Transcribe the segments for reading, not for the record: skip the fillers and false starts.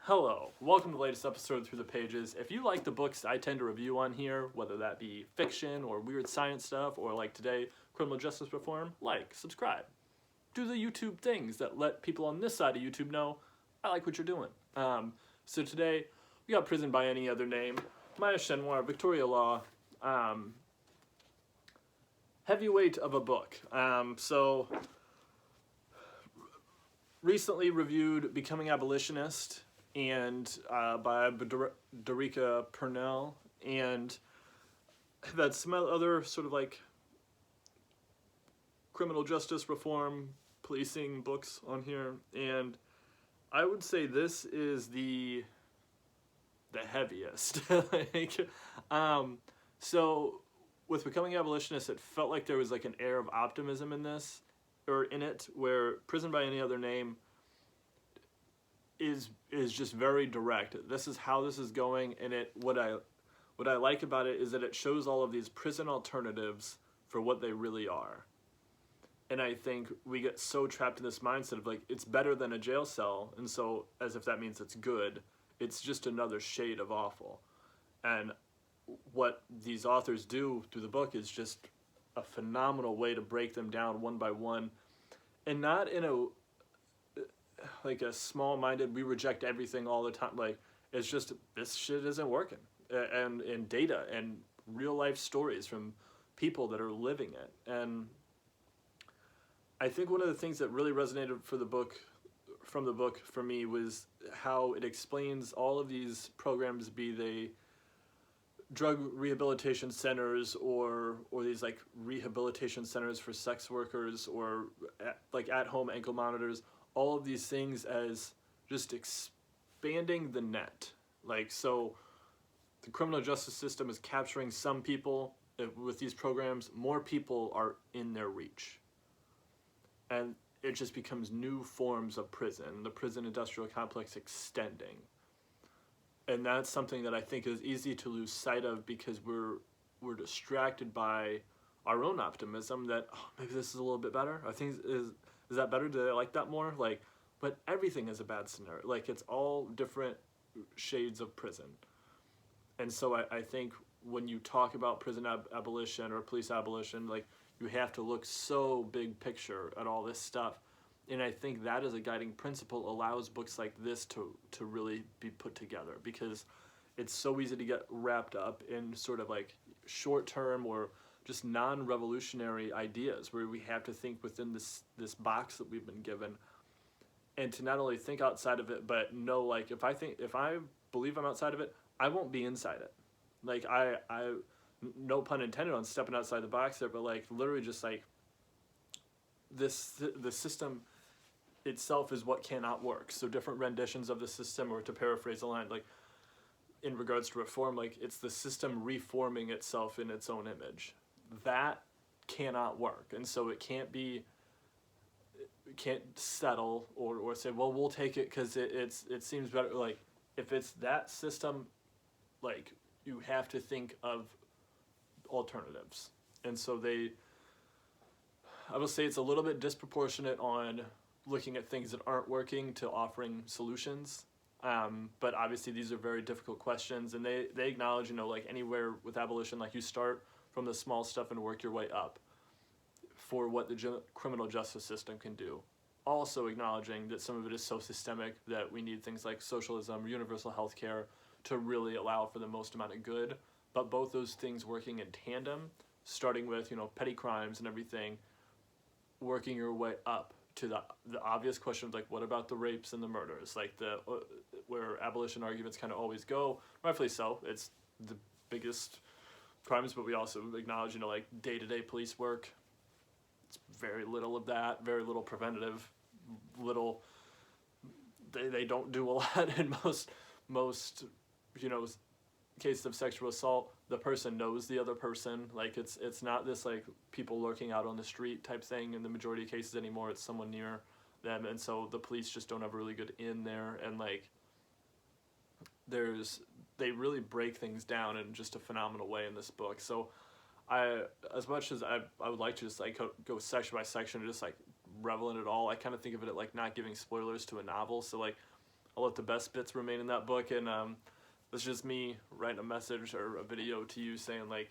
Hello, welcome to the latest episode of Through the Pages. If you like the books I tend to review on here, whether that be fiction or weird science stuff, or like today, criminal justice reform, like, subscribe. Do the YouTube things that let people on this side of YouTube know I like what you're doing. So today, we got Prison by Any Other Name, Maya Schenwar, Victoria Law, heavyweight of a book. So recently reviewed Becoming Abolitionist and by Dorica Purnell, and I've had some other sort of like criminal justice reform, policing books on here, and I would say this is the heaviest. So with Becoming Abolitionist, it felt like there was like an air of optimism in this, or in it, where Prison by Any Other Name is just very direct. This is how this is going, and what I like about it is that it shows all of these prison alternatives for what they really are. And I think we get so trapped in this mindset of like, it's better than a jail cell, and so as if that means it's good. It's just another shade of awful. And what these authors do through the book is just a phenomenal way to break them down one by one, and not in a like a small-minded, we reject everything all the time. Like, it's just, this shit isn't working. And data and real-life stories from people that are living it. And I think one of the things that really resonated from the book for me was how it explains all of these programs, be they drug rehabilitation centers or these like rehabilitation centers for sex workers, or like at-home ankle monitors, all of these things as just expanding the net. Like, so the criminal justice system is capturing some people. With these programs, more people are in their reach. And it just becomes new forms of prison, the prison industrial complex extending. And that's something that I think is easy to lose sight of because we're distracted by our own optimism that, oh, maybe this is a little bit better. I think is that better? Do I like that more? Like, but everything is a bad scenario. Like, it's all different shades of prison. And so I think when you talk about prison abolition or police abolition, like, you have to look so big picture at all this stuff. And I think that as a guiding principle allows books like this to really be put together, because it's so easy to get wrapped up in sort of like short-term or just non-revolutionary ideas where we have to think within this box that we've been given, and to not only think outside of it, but know, like, if I believe I'm outside of it, I won't be inside it. Like, I no pun intended on stepping outside the box there, but like literally just like the system itself is what cannot work. So different renditions of the system, or to paraphrase a line, like in regards to reform, like it's the system reforming itself in its own image. That cannot work. And so it can't settle or say, well, we'll take it because it seems better. Like, if it's that system, like, you have to think of alternatives. And so I will say it's a little bit disproportionate on looking at things that aren't working to offering solutions. But obviously these are very difficult questions, and they acknowledge, like anywhere with abolition, like, you start from the small stuff and work your way up for what the criminal justice system can do. Also acknowledging that some of it is so systemic that we need things like socialism, universal health care to really allow for the most amount of good. But both those things working in tandem, starting with, petty crimes and everything, working your way up to the obvious questions, like, what about the rapes and the murders? Like, where abolition arguments kind of always go, rightfully so. It's the biggest crimes, but we also acknowledge, like, day-to-day police work. It's very little of that, very little preventative, they don't do a lot in most cases of sexual assault. The person knows the other person. Like, it's not this like people lurking out on the street type thing in the majority of cases anymore. It's someone near them, and so the police just don't have a really good in there. And like, they really break things down in just a phenomenal way in this book. So as much as I would like to just like go section by section and just like revel in it all, I kind of think of it like not giving spoilers to a novel. So like, I'll let the best bits remain in that book, and it's just me writing a message or a video to you saying, like,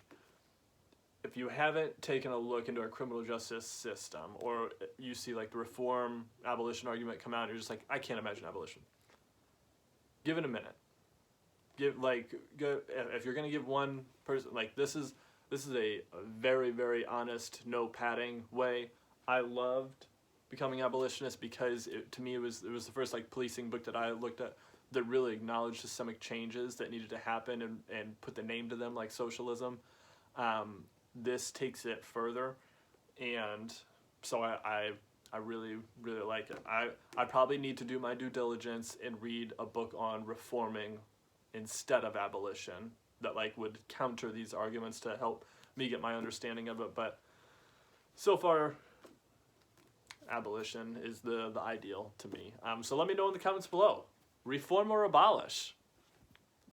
if you haven't taken a look into our criminal justice system, or you see like the reform abolition argument come out and you're just like, I can't imagine abolition, give it a minute. If you're gonna give one person, like, this is a very, very honest, no padding way. I loved Becoming Abolitionist because to me it was the first like policing book that I looked at that really acknowledged systemic changes that needed to happen and put the name to them, like socialism. This takes it further, and so I really, really like it. I probably need to do my due diligence and read a book on reforming instead of abolition that like would counter these arguments to help me get my understanding of it. But so far, abolition is the ideal to me. So let me know in the comments below. Reform or abolish?